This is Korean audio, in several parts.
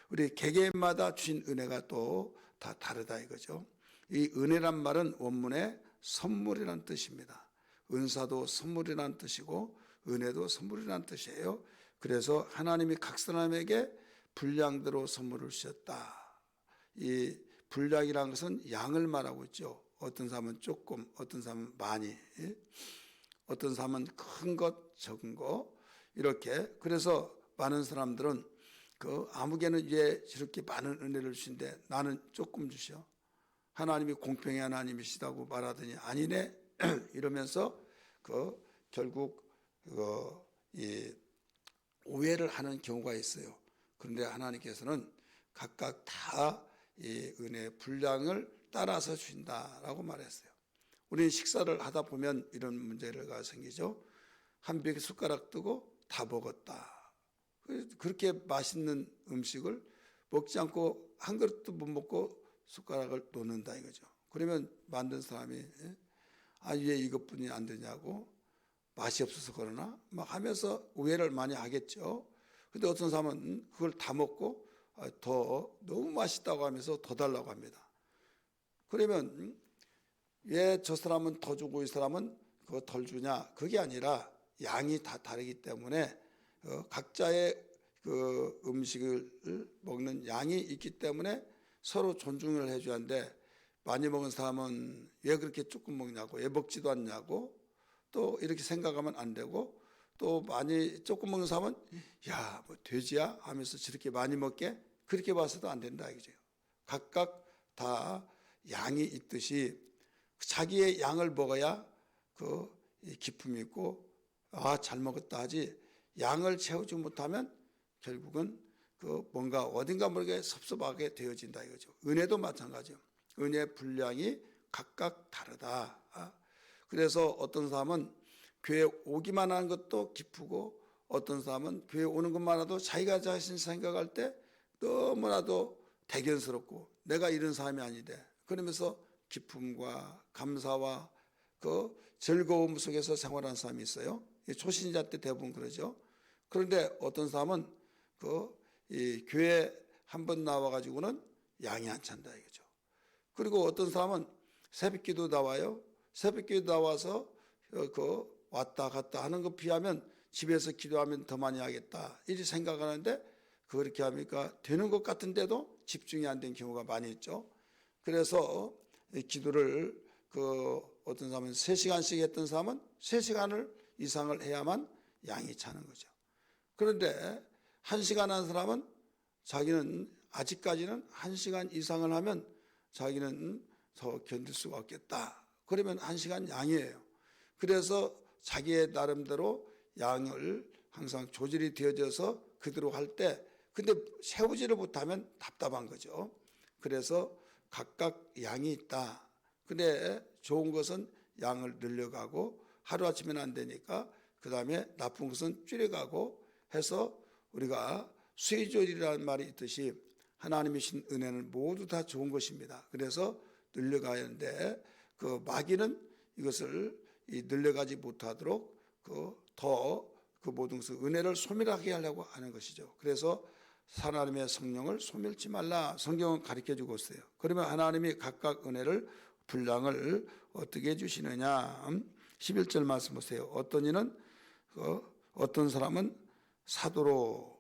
우리 개개인마다 주신 은혜가 또 다 다르다 이거죠. 이 은혜란 말은 원문에 선물이라는 뜻입니다. 은사도 선물이라는 뜻이고 은혜도 선물이라는 뜻이에요. 그래서 하나님이 각 사람에게 분량대로 선물을 주셨다. 이 분량이라는 것은 양을 말하고 있죠. 어떤 사람은 조금, 어떤 사람은 많이, 어떤 사람은 큰 것, 적은 것 이렇게. 그래서 많은 사람들은 아무개는 왜 저렇게 많은 은혜를 주신데 나는 조금 주셔. 하나님이 공평의 하나님이시다고 말하더니 아니네 이러면서 결국 이 오해를 하는 경우가 있어요. 그런데 하나님께서는 각각 다 이 은혜의 분량을 따라서 주신다라고 말했어요. 우리는 식사를 하다 보면 이런 문제가 생기죠. 한 벽에 숟가락 뜨고 다 먹었다. 그렇게 맛있는 음식을 먹지 않고 한 그릇도 못 먹고 숟가락을 놓는다 이거죠. 그러면 만든 사람이 왜 이것뿐이 안 되냐고 맛이 없어서 그러나 막 하면서 오해를 많이 하겠죠. 근데 어떤 사람은 그걸 다 먹고 더 너무 맛있다고 하면서 더 달라고 합니다. 그러면 왜 저 사람은 더 주고 이 사람은 그거 덜 주냐? 그게 아니라 양이 다 다르기 때문에 각자의 음식을 먹는 양이 있기 때문에 서로 존중을 해줘야 하는데 많이 먹은 사람은 왜 그렇게 조금 먹냐고, 왜 먹지도 않냐고 또 이렇게 생각하면 안 되고 또 많이 조금 먹는 사람은 야, 뭐 돼지야 하면서 저렇게 많이 먹게 그렇게 봐서도 안 된다 이거죠. 각각 다 양이 있듯이 자기의 양을 먹어야 기쁨이 있고 잘 먹었다 하지 양을 채우지 못하면 결국은 뭔가 어딘가 모르게 섭섭하게 되어진다 이거죠. 은혜도 마찬가지예요. 은혜의 분량이 각각 다르다. 그래서 어떤 사람은 교회 오기만 하는 것도 기쁘고 어떤 사람은 교회 오는 것만 해도 자기가 자신 생각할 때 너무나도 대견스럽고 내가 이런 사람이 아니래. 그러면서 기쁨과 감사와 즐거움 속에서 생활하는 사람이 있어요. 초신자 때 대부분 그러죠. 그런데 어떤 사람은 이 교회 한 번 나와가지고는 양이 안 찬다 이거죠. 그리고 어떤 사람은 새벽기도 나와요. 새벽기도 나와서 왔다 갔다 하는 것 비하면 집에서 기도하면 더 많이 하겠다 이렇게 생각하는데 그렇게 하니까 되는 것 같은데도 집중이 안 된 경우가 많이 있죠. 그래서 기도를 어떤 사람은 3시간씩 했던 사람은 3시간을 이상을 해야만 양이 차는 거죠. 그런데 1시간 한 사람은 자기는 아직까지는 1시간 이상을 하면 자기는 더 견딜 수가 없겠다. 그러면 1시간 양이에요. 그래서 자기의 나름대로 양을 항상 조절이 되어져서 그대로 할 때 근데 세우지를 못하면 답답한 거죠. 그래서 각각 양이 있다. 근데 좋은 것은 양을 늘려가고 하루아침에는 안 되니까 그 다음에 나쁜 것은 줄여가고 해서 우리가 수의조절이라는 말이 있듯이 하나님이 주신 은혜는 모두 다 좋은 것입니다. 그래서 늘려가야 하는데 마귀는 이것을 늘려가지 못하도록 모든 것을 은혜를 소멸하게 하려고 하는 것이죠. 그래서 하나님의 성령을 소멸치 말라 성경은 가르쳐주고 있어요. 그러면 하나님이 각각 은혜를 분량을 어떻게 주시느냐 11절 말씀 보세요. 어떤 이는 어떤 사람은 사도로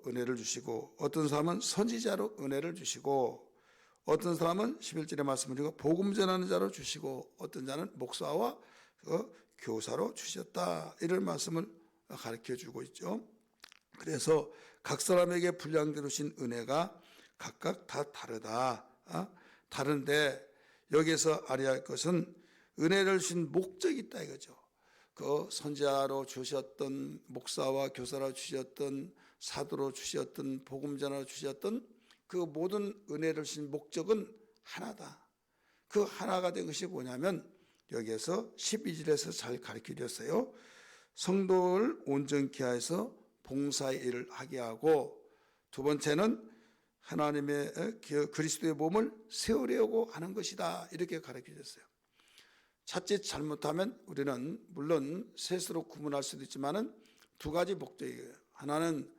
은혜를 주시고 어떤 사람은 선지자로 은혜를 주시고 어떤 사람은 11절의 말씀을 드리고 복음 전하는 자로 주시고 어떤 자는 목사와 교사로 주셨다. 이런 말씀을 가르쳐주고 있죠. 그래서 각 사람에게 분량대로 주신 은혜가 각각 다 다르다. 다른데 여기서 알아야 할 것은 은혜를 주신 목적이 있다 이거죠. 선지자로 주셨던 목사와 교사로 주셨던 사도로 주셨던 복음전하로 주셨던 그 모든 은혜를 주신 목적은 하나다. 그 하나가 된 것이 뭐냐면 여기에서 12절에서 잘 가르쳐 드렸어요. 성도를 온전케 하여서 봉사의 일을 하게 하고 두 번째는 하나님의 그리스도의 몸을 세우려고 하는 것이다. 이렇게 가르쳐 줬어요. 자칫 잘못하면 우리는 물론 셋으로 구분할 수도 있지만은 두 가지 목적이에요. 하나는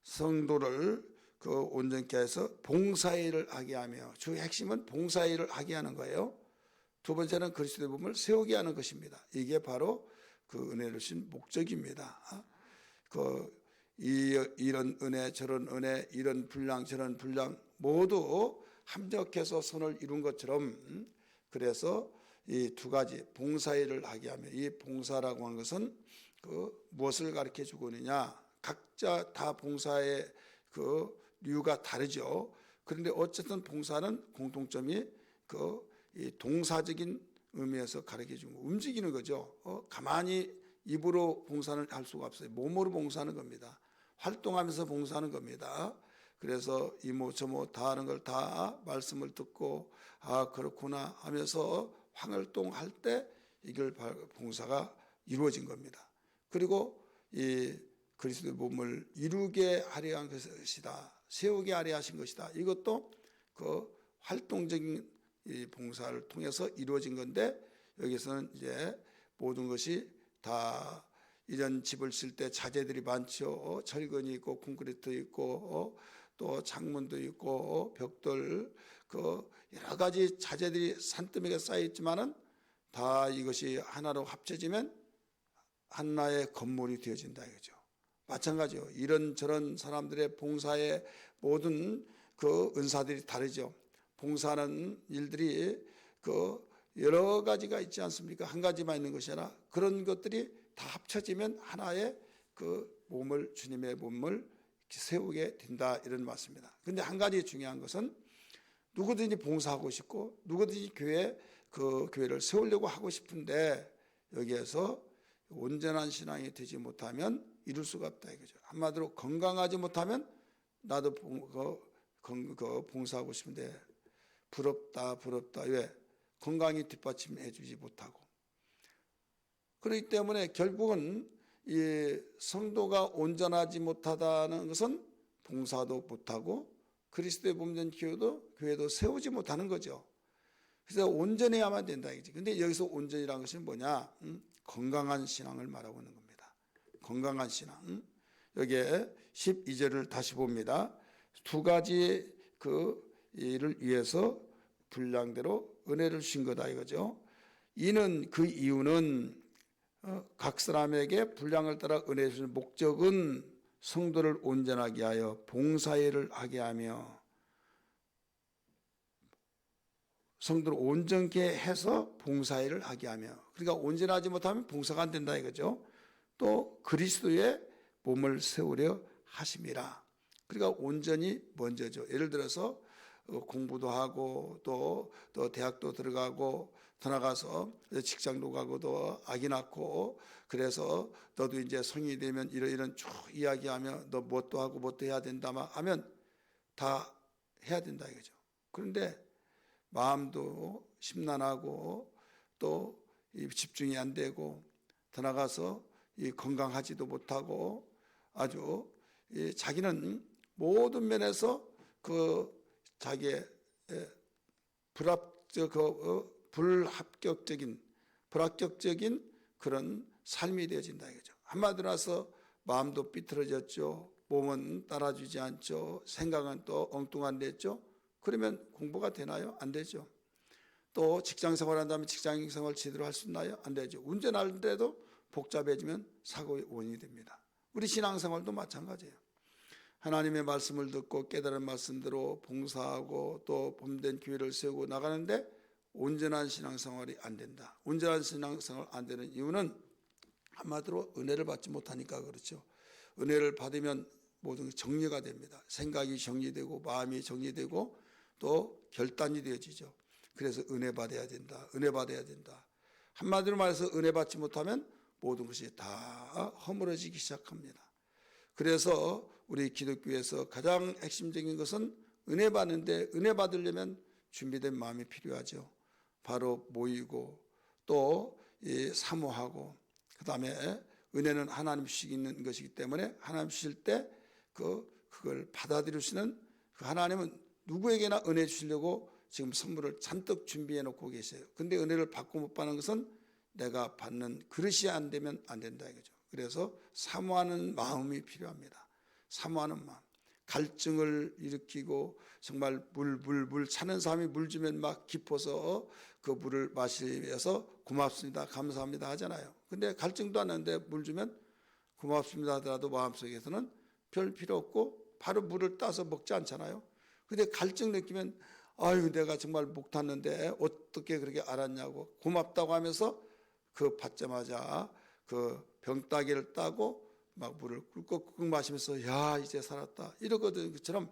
성도를 그 온전케 해서 봉사일을 하게 하며, 주 핵심은 봉사일을 하게 하는 거예요. 두 번째는 그리스도의 몸을 세우게 하는 것입니다. 이게 바로 그 은혜를 주신 목적입니다. 이런 은혜 저런 은혜, 이런 분량 저런 분량 모두 합력해서 선을 이룬 것처럼, 그래서 이 두 가지 봉사일을 하게 하며, 이 봉사라고 하는 것은 무엇을 가르쳐 주고 있느냐, 각자 다 봉사의 류가 다르죠. 그런데 어쨌든 봉사는 공통점이 이 동사적인 의미에서 가르쳐 주고 움직이는 거죠. 가만히 입으로 봉사는 할 수가 없어요. 몸으로 봉사하는 겁니다. 활동하면서 봉사하는 겁니다. 그래서 이모 저모 다 하는 걸 다 말씀을 듣고 그렇구나 하면서 활동할 때 이걸 봉사가 이루어진 겁니다. 그리고 이 그리스도의 몸을 이루게 하려 한 것이다, 세우게 하려 하신 것이다. 이것도 활동적인 이 봉사를 통해서 이루어진 건데, 여기서는 이제 모든 것이 다 이런 집을 쓸 때 자재들이 많죠. 철근이 있고 콘크리트 있고 또 창문도 있고 벽돌, 여러 가지 자재들이 산더미가 쌓여 있지만은 다 이것이 하나로 합쳐지면 하나의 건물이 되어진다 이거죠. 마찬가지요. 이런저런 사람들의 봉사의 모든 은사들이 다르죠. 봉사하는 일들이 여러 가지가 있지 않습니까? 한 가지만 있는 것이 아니라 그런 것들이 다 합쳐지면 하나의 몸을, 주님의 몸을 세우게 된다, 이런 말씀입니다. 그런데 한 가지 중요한 것은 누구든지 봉사하고 싶고 누구든지 교회를 세우려고 하고 싶은데 여기에서 온전한 신앙이 되지 못하면 이룰 수가 없다 이거죠. 한마디로 건강하지 못하면 나도 봉사하고 싶은데 부럽다. 왜? 건강이 뒷받침해 주지 못하고. 그렇기 때문에 결국은 이 성도가 온전하지 못하다는 것은 봉사도 못하고 그리스도의 몸된 교회도 세우지 못하는 거죠. 그래서 온전해야만 된다 이거지. 근데 여기서 온전이라는 것은 뭐냐? 건강한 신앙을 말하고 있는 겁니다. 건강한 신앙. 여기에 12절을 다시 봅니다. 두 가지 일을 위해서 분량대로 은혜를 주신 거다 이거죠. 이유는 각 사람에게 분량을 따라 은혜 주신 목적은 성도를 온전하게 하여 봉사일을 하게 하며, 성도를 온전케 해서 봉사일을 하게 하며, 그러니까 온전하지 못하면 봉사가 안 된다 이거죠. 또 그리스도의 몸을 세우려 하심이라. 그러니까 온전히 먼저죠. 예를 들어서 공부도 하고 또 대학도 들어가고 더 나가서 직장도 가고 또 아기 낳고, 그래서 너도 이제 성인이 되면 이런 쭉 이야기하며 너 뭣도 하고 뭣도 해야 된다 하면 다 해야 된다 이거죠. 그런데 마음도 심란하고 또 집중이 안 되고 더 나가서 건강하지도 못하고 아주 자기는 모든 면에서 자기의 불합격적인 그런 삶이 되어진다 이거죠. 한마디로 해서 마음도 삐뚤어졌죠. 몸은 따라주지 않죠. 생각은 또 엉뚱한 됐죠. 그러면 공부가 되나요? 안 되죠. 또 직장생활 한다면 직장생활 제대로 할 수 있나요? 안 되죠. 운전할 때도 복잡해지면 사고의 원인이 됩니다. 우리 신앙생활도 마찬가지예요. 하나님의 말씀을 듣고 깨달은 말씀대로 봉사하고 또 몸된 교회를 세우고 나가는데 온전한 신앙생활이 안 된다. 온전한 신앙생활 안 되는 이유는 한마디로 은혜를 받지 못하니까 그렇죠. 은혜를 받으면 모든 게 정리가 됩니다. 생각이 정리되고 마음이 정리되고 또 결단이 되어지죠. 그래서 은혜 받아야 된다. 은혜 받아야 된다. 한마디로 말해서 은혜 받지 못하면 모든 것이 다 허물어지기 시작합니다. 그래서 우리 기독교에서 가장 핵심적인 것은 은혜 받는데, 은혜 받으려면 준비된 마음이 필요하죠. 바로 모이고 또 사모하고, 그 다음에 은혜는 하나님 주시는 것이기 때문에 하나님 주실 때 그걸 받아들이시는 하나님은 누구에게나 은혜 주시려고 지금 선물을 잔뜩 준비해 놓고 계세요. 근데 은혜를 받고 못 받는 것은 내가 받는 그릇이 안 되면 안 된다 이거죠. 그래서 사모하는 마음이 필요합니다. 사모하는 마음, 갈증을 일으키고 정말 물 차는 사람이 물 주면 막 깊어서 그 물을 마시면서 고맙습니다, 감사합니다 하잖아요. 근데 갈증도 안 나는데 물 주면 고맙습니다 하더라도 마음속에서는 별 필요 없고 바로 물을 따서 먹지 않잖아요. 근데 갈증 느끼면 아유 내가 정말 목 탔는데 어떻게 그렇게 알았냐고 고맙다고 하면서 그 받자마자 그 병따개를 따고 막 물을 꿀꺽꿀꺽 마시면서 야 이제 살았다 이러거든. 그처럼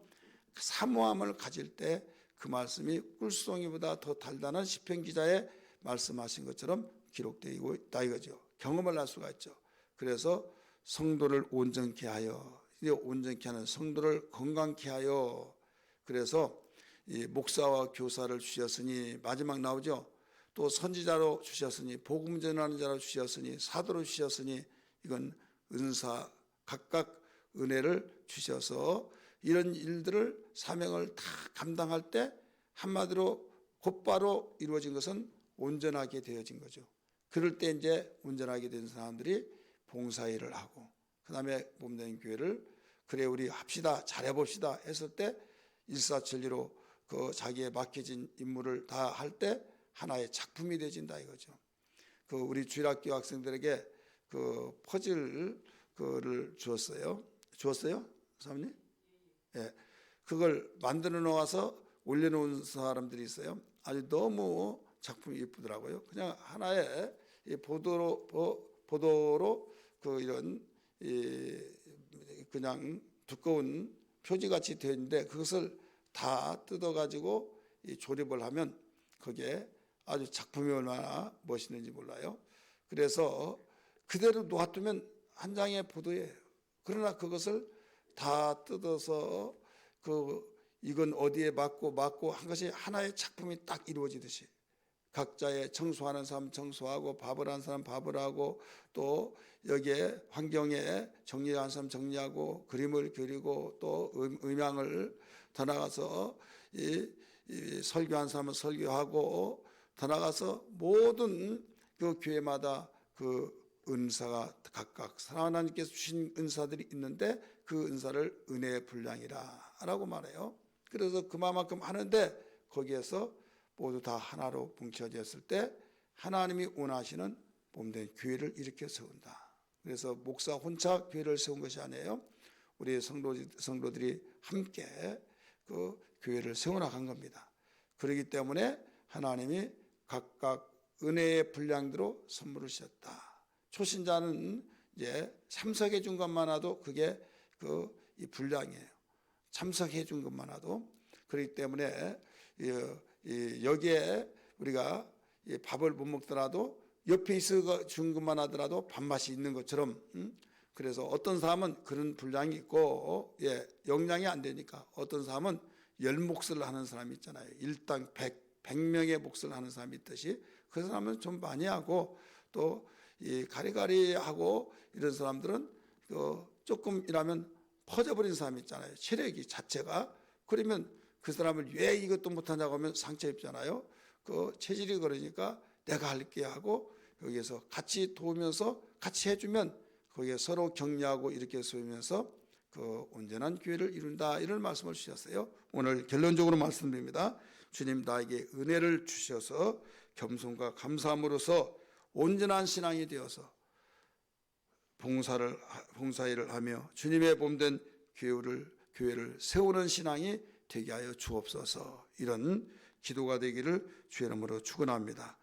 사모함을 가질 때 그 말씀이 꿀송이보다 더 달달한 시편 기자의 말씀하신 것처럼 기록되고 있다 이거죠. 경험을 할 수가 있죠. 그래서 성도를 온전케 하여, 온전케 하는 성도를 건강케 하여. 그래서 이 목사와 교사를 주셨으니 마지막 나오죠. 또 선지자로 주셨으니 복음 전하는 자로 주셨으니 사도로 주셨으니 이건 은사 각각 은혜를 주셔서 이런 일들을 사명을 다 감당할 때 한마디로 곧바로 이루어진 것은 온전하게 되어진 거죠. 그럴 때 이제 온전하게 된 사람들이 봉사일을 하고 그다음에 몸된 교회를 그래 우리 합시다 잘해봅시다 했을 때 일사천리로 그 자기의 맡겨진 임무를 다 할 때 하나의 작품이 되어진다 이거죠. 그 우리 주일학교 학생들에게 그 퍼즐 그를 주었어요. 사모님? 예. 그걸 만들어 놓아서 올려놓은 사람들이 있어요. 아주 너무 작품이 예쁘더라고요. 그냥 하나의 보도로 그 이런 그냥 두꺼운 표지같이 되어 있는데 그것을 다 뜯어가지고 조립을 하면 그게 아주 작품이 얼마나 멋있는지 몰라요. 그래서 그대로 놔두면 한 장의 보도예요. 그러나 그것을 다 뜯어서 이건 어디에 맞고 한 것이 하나의 작품이 딱 이루어지듯이 각자의 청소하는 사람 청소하고 밥을 하는 사람 밥을 하고 또 여기에 환경에 정리하는 사람 정리하고 그림을 그리고 또 음향을 더 나가서 이 설교하는 사람은 설교하고 더 나가서 모든 그 교회마다 그 은사가 각각 하나님께서 주신 은사들이 있는데 그 은사를 은혜의 분량이라 라고 말해요. 그래서 그만큼 하는데 거기에서 모두 다 하나로 뭉쳐졌을 때 하나님이 원하시는 몸된 교회를 일으켜 세운다. 그래서 목사 혼자 교회를 세운 것이 아니에요. 우리 성도들이 함께 그 교회를 세워나간 겁니다. 그렇기 때문에 하나님이 각각 은혜의 분량대로 선물을 주셨다. 초신자는 이제 참석해 준 것만 해도 그게 이 분량이에요. 참석해 준 것만 해도. 그렇기 때문에 여기에 우리가 밥을 못 먹더라도 옆에 있어 준 것만 하더라도 밥맛이 있는 것처럼 그래서 어떤 사람은 그런 분량이 있고 영양이 안 되니까 어떤 사람은 10몫을 하는 사람이 있잖아요. 일당 100명의 몫을 하는 사람이 있듯이 그 사람은 좀 많이 하고 또 이 가리가리하고 이런 사람들은 조금 일하면 퍼져버린 사람이 있잖아요. 체력이 자체가. 그러면 그 사람을 왜 이것도 못하냐고 하면 상처 입잖아요. 그 체질이 그러니까 내가 할게 하고 여기에서 같이 도우면서 같이 해주면 거기에 서로 격려하고 이렇게 쏘면서 그 온전한 교회를 이룬다 이런 말씀을 주셨어요. 오늘 결론적으로 말씀드립니다. 주님 나에게 은혜를 주셔서 겸손과 감사함으로써 온전한 신앙이 되어서 봉사일을 하며 주님의 몸된 교회를 세우는 신앙이 되게 하여 주옵소서. 이런 기도가 되기를 주의 이름으로 축원합니다.